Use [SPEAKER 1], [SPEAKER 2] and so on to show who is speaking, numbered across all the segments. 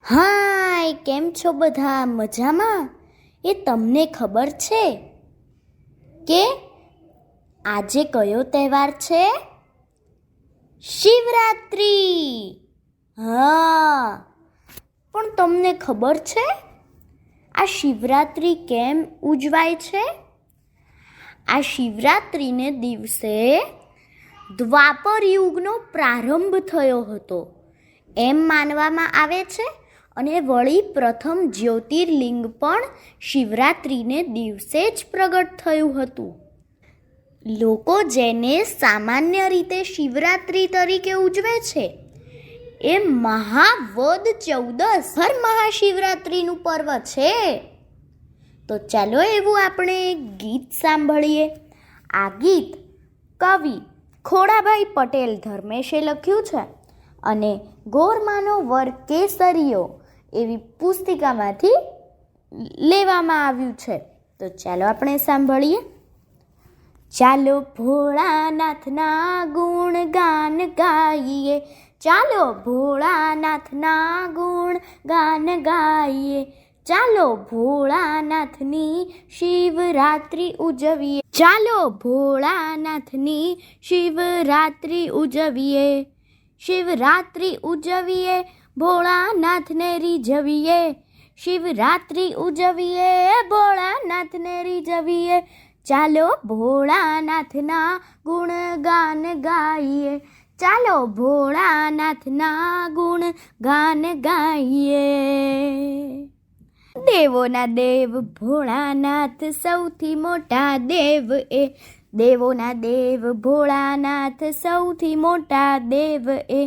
[SPEAKER 1] હાય, કેમ છો બધા? મજામાં? એ તમને ખબર છે કે આજે કયો તહેવાર છે? શિવરાત્રી. હા, પણ તમને ખબર છે આ શિવરાત્રી કેમ ઉજવાય છે? આ શિવરાત્રીને દિવસે દ્વાપર યુગનો પ્રારંભ થયો હતો એમ માનવામાં આવે છે. અને વળી પ્રથમ જ્યોતિર્લિંગ પણ શિવરાત્રિને દિવસે જ પ્રગટ થયું હતું. લોકો જેને સામાન્ય રીતે શિવરાત્રિ તરીકે ઉજવે છે એ મહાવદ ચૌદસ હર મહાશિવરાત્રિનું પર્વ છે. તો ચાલો એવું આપણે ગીત સાંભળીએ. આ ગીત કવિ ખોડાભાઈ પટેલ ધર્મેશે લખ્યું છે અને ગોરમાનો વર કેસરીયો એવી પુસ્તિકામાંથી લેવામાં આવ્યું છે. તો ચાલો આપણે સાંભળીએ. ચાલો ભોળાનાથના ગુણ ગાન ગાઈએ, ચાલો ભોળાનાથના ગુણ ગાન ગાઈએ, ચાલો ભોળાનાથની શિવરાત્રિ ઉજવીએ, ચાલો ભોળાનાથની શિવરાત્રિ ઉજવીએ, શિવરાત્રિ ઉજવીએ, ભોળાનાથને રીઝવીએ, શિવરાત્રિ ઉજવીએ, ભોળાનાથને રીઝવીએ, ચાલો ભોળાનાથના ગુણગાન ગાઈએ, ચાલો ભોળાનાથના ગુણગાન ગાઈએ. દેવોના દેવ ભોળાનાથ સૌથી મોટા દેવ એ, દેવોના દેવ ભોળાનાથ સૌથી મોટા દેવ એ,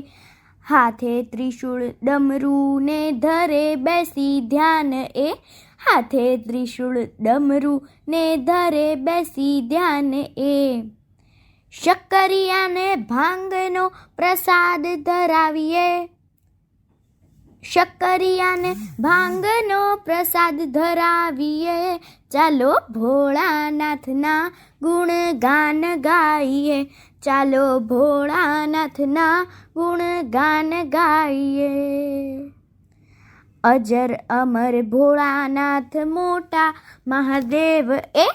[SPEAKER 1] હાથે ત્રિશૂળ ડમરું ને ધરે બેસી ધ્યાન એ, હાથે ત્રિશૂળ ડમરું ને ધરે બેસી ધ્યાન એ, શક્કરિયાને ભાંગનો પ્રસાદ ધરાવીએ, શક્કરિયાને ભાંગનો પ્રસાદ ધરાવીએ, ચાલો ભોળાનાથના ગુણગાન ગાઈએ, ચાલો ભોળાનાથના ગુણગાન ગાઈએ. અજર અમર ભોળાનાથ મોટા મહાદેવ એ,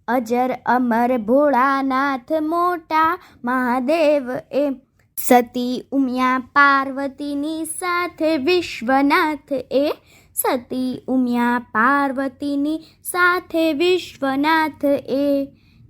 [SPEAKER 1] અજર અમર ભોળાનાથ મોટા મહાદેવ એ, સતી ઉમિયા પાર્વતીની સાથે વિશ્વનાથ એ, સતી ઉમિયા પાર્વતીની સાથે વિશ્વનાથ એ,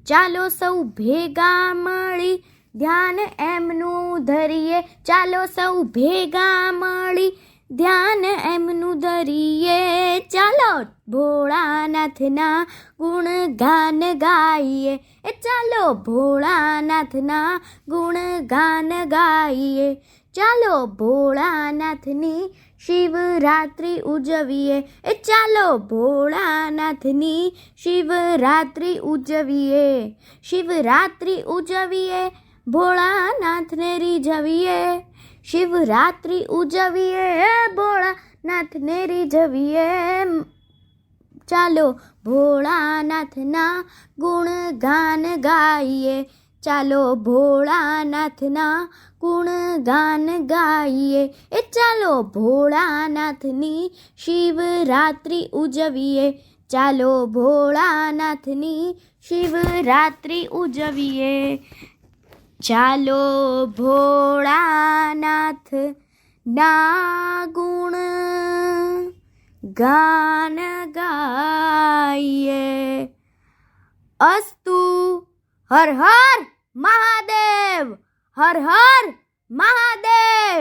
[SPEAKER 1] ચાલો સૌ ભેગા મળી ધ્યાન એમનું ધરીએ, ચાલો સૌ ભેગા મળી ધ્યાન એમનું ધરીએ, ચાલો ભોળાનાથના ગુણગાન ગાઈએ, એ ચાલો ભોળાનાથના ગુણગાન ગાઈએ, ચાલો ભોળાનાથની શિવરાત્રિ ઉજવીએ, એ ચાલો ભોળાનાથની શિવરાત્રિ ઉજવીએ, શિવરાત્રિ ઉજવીએ, ભોળાનાથને રીઝવીએ, શિવરાત્રિ ઉજવીએ, ભોળાનાથને રીઝવીએ, ચાલો ભોળાનાથના ગુણગાન ગાઈએ, ચાલો ભોળાનાથના ગુણગાન ગાઈએ, એ ચાલો ભોળાનાથની શિવરાત્રિ ઉજવીએ, ચાલો ભોળાનાથની શિવરાત્રિ ઉજવીએ, ચાલો ભોળાનાથ ના ગુણ ગાન ગાઈએ. અસ્તુ. હર હર મહાદેવ, હર હર મહાદેવ.